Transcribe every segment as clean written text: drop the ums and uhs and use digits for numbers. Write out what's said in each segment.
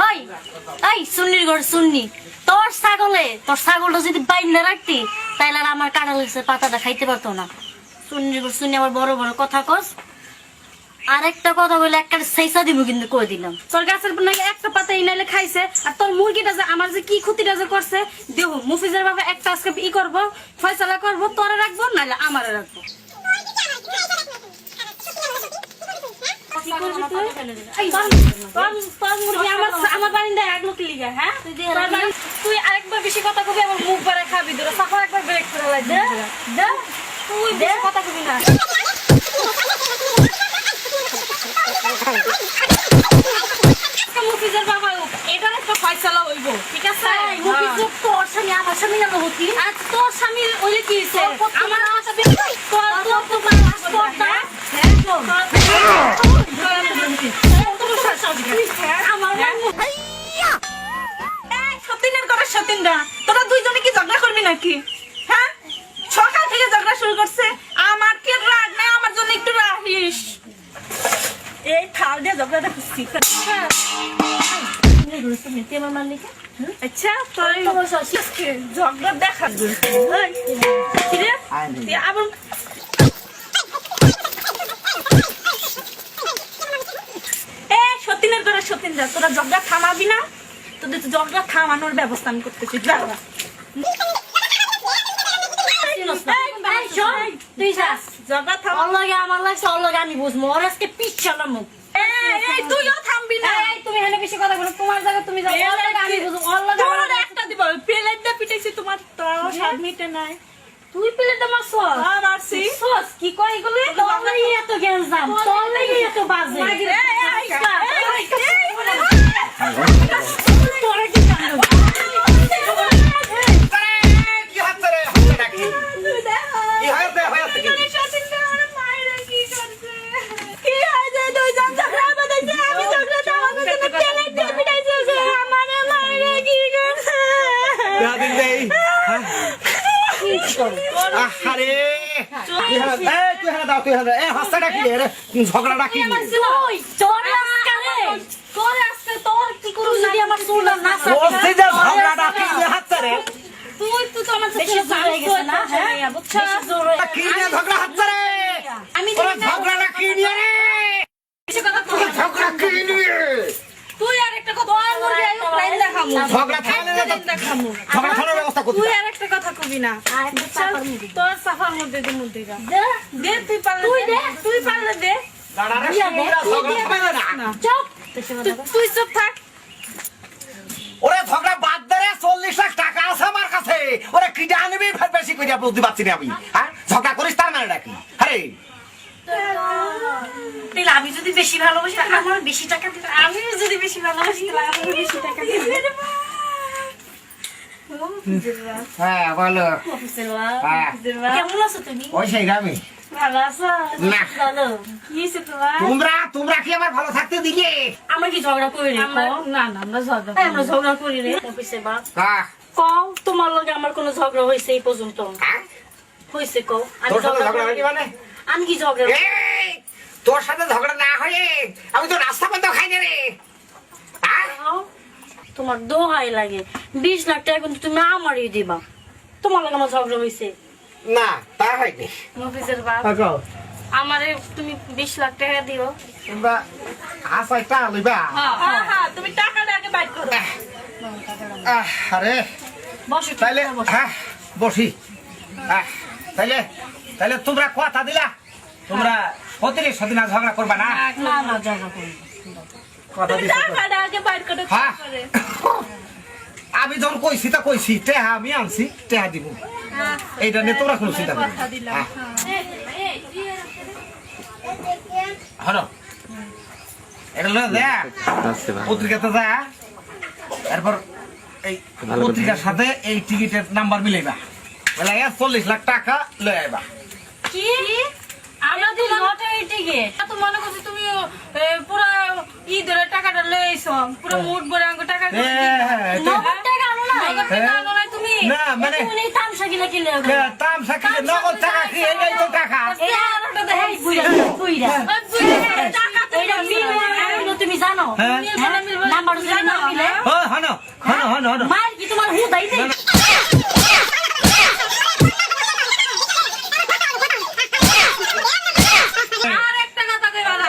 ওই এই সুন্নির ঘর সুন্নি তোর ছাগলটা যদি বাইন না রাখতি তাইলে আর আমার কাঁঠাল গাছের পাতাটা খাইতে পারতো না। সুন্নির ঘর সুন্নি আবার বড় বড় কথা কস। আর একটা কথা বলে একটা সেইসা দিব কিন্তু কই দিলাম। তোর গাছের নাকি একটা পাতা ইনাইলে খাইছে আর তোর মুরগিটা যে আমার যে কি ক্ষতিটা যে করছে দেহ মুফিজের বাবা একটা আজকে ই করবো ফয়সালা করবো তোরে রাখবো নাহলে আমারে রাখবো। আমার বাড়িতে আগলো কি লিগা হ্যাঁ তুই আরেকবার বেশি কথা কবি আমার মুখ বাড়ায় খাবি তোরা সাফা একবার ব্রেক করে লাগবে তুই বেশি কথা কবি না। মুফিজের বাবা এটার একটা ফয়সালা হইব ঠিক আছে। মুফিজের তোর স্বামী আমার স্বামী না হতি আর তোর স্বামী ওইলে কি হইছে আমার সাথে তোর তোর তো পাসপোর্টটা সতীনের করে সতীনরা তোরা দুইজনে কি ঝগড়া করবি নাকি? হ্যাঁ সকাল থেকে ঝগড়া শুরু করছে। আমার কি রাগ না আমার জন্য একটু রাখিস। এই থাল দিয়ে ঝগড়াটা করছি। আচ্ছা তোর ঝগড়া দেখা আবার সতীনের করে সতীনরা তোরা ঝগড়া থামাবি না? তোদের ঝগড়া থামানোর ব্যবস্থা আমি করতেছি। আমি বুঝবো ওর আজকে পিছালাম তুইও থামবি না। তুমি এখানে বেশি কথা বলো তোমার জায়গা তুমি যাও আমি বুঝবো একটা দিব প্লেটটা পিটাইছি তোমার তোর স্বাদ মিটে নাই। তুই প্লেটটা মারছ মারছি কি কয় এগুলো তোর লাগি এত গ্যাঞ্জাম তোর লাগি এত বাজে তোরা কি জানো ঝগড়াটা কি তুই তো আমার সাথে হয়ে গেছে না হ্যাঁ ঝগড়া হচ্ছে রে আমি ঝগড়াটা কি নিয়ে রে ঝগড়া কি নিয়ে তুই আর একটা কথা দেখামু ঝগড়া থামলে ঝগড়া থামার ব্যবস্থা করতে তুই আর একটা কথা কবি না তোর সাফার মধ্যে দে মধ্যে দে তুই পারলে তুই পারলে দে তুই চুপ থাক। ওরে ঝগড়া বাদ দে রে 40 লাখ টাকা আছে আমার কাছে ওরে কিটা আনবি বেশি করে বুঝতে পারছি না আমি হ্যাঁ ঝগড়া করিস তার মানে নাকি আরে আমি যদি বেশি ভালোবাসি আমার বেশি টাকা দিতে আমি যদি বেশি ভালোবাসি আমার বেশি টাকা দিতে হ্যাঁ বলো কেমন আছো তুমি? ওই সেই আমি ভালো আছো না। ভালো কি হয়েছে তোমার? তোমরা কি আমার ভালো থাকতে দিলে আমরা কি ঝগড়া করি রে না না আমরা ঝগড়া আমরা ঝগড়া করি রে অফিসে বাপ হ্যাঁ কও তোমার লগে আমার কোনো ঝগড়া হয়েছে এই পর্যন্ত হ্যাঁ? হয়েছে কও আমি তোর সাথে ঝগড়া ঝগড়া করি হয়নি মানে আমি কি ঝগড়া এই তোর সাথে ঝগড়া না হয়ে আমি তো নাস্তা বন্ধ খাই না রে হ্যাঁ? তোমার দোহাই লাগে 20 লাখ টাকা কিন্তু তুমি আমারই দিবা তোমার লগে আমার ঝগড়া হয়েছে না তা হয়নি মফিজের বাপ আমারে তুমি 20 লাখ টাকা দিও। তোমরা আসাইটা লইবা হ্যাঁ হ্যাঁ তুমি টাকাটা আগে বাইর করো। আরে বসো তাইলে হ্যাঁ বসি তাইলে তোমরা কথা দিলা তোমরা প্রতিদিন সদিনা ঝগড়া করবা না না না ঝগড়া করি কথা তুমি দিছো তো? টাকাটা আগে বাইর করো। হ্যাঁ আমি যখন কইছি তা কইছি টেহা আমি আনছি টেহা দিব এইটা নিয়ে তোমরা কোনো চিন্তা করবে কথা দিলাম। হলো এটা লয়ে দেখ পত্রিকাতে যা এরপর এই পত্রিকার সাথে এই টিকিটের নাম্বার মিলাইবা বলে 40 লাখ টাকা লয়ে আইবা কি আমরা তো লটারি টিকিট তো মনে করছি তুমি পুরো ঈদের টাকাটা লইছো পুরো মুঠ ভরে আঙ্গ টাকা নগদ টাকা আনো না আনো নাই তুমি না মানে তুমি তামসা কিনা কিনে তামসা কি নগদ টাকা কি এই তো টাকা এই বুইরা বুইরা টাকা এইটা মিল তুমি জানো জানো হ্যাঁ। নাম্বার যদি না মিলে ও হনো হনো হনো হনো মার কি তোমার হুদাই নেই আর একটা কথা কইবা না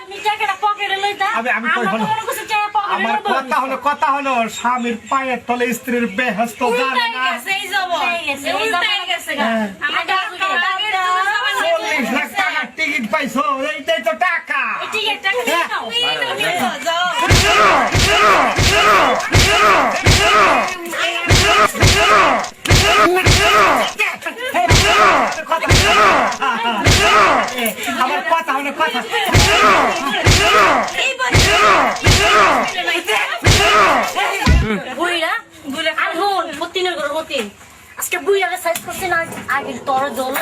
তুমি টাকাটা পকেটে লইতা আমি কই হলো। কোনো কিছু চাই পকেটে আমার কথা হলো স্বামীর পায়ের তলে স্ত্রীর বেহেস্ত জানে উল্টাই না গেছে এই জবর উল্টাই গেছে, এই উল্টাই জবর। গেছে গা হ্যাঁ। আমার আগের 40 লাখ টাকার টিকিট পাইছো এইটাই তো টাকা ঠিক আছে টাকা দিয়ে নাও তুমি তো যাও আমার কথা হলো কথা এই বছর বুইরা বলে আর হন মতিনের ঘর মতিন আজকে বুইরা সাইজ করছে না আগে তোর জল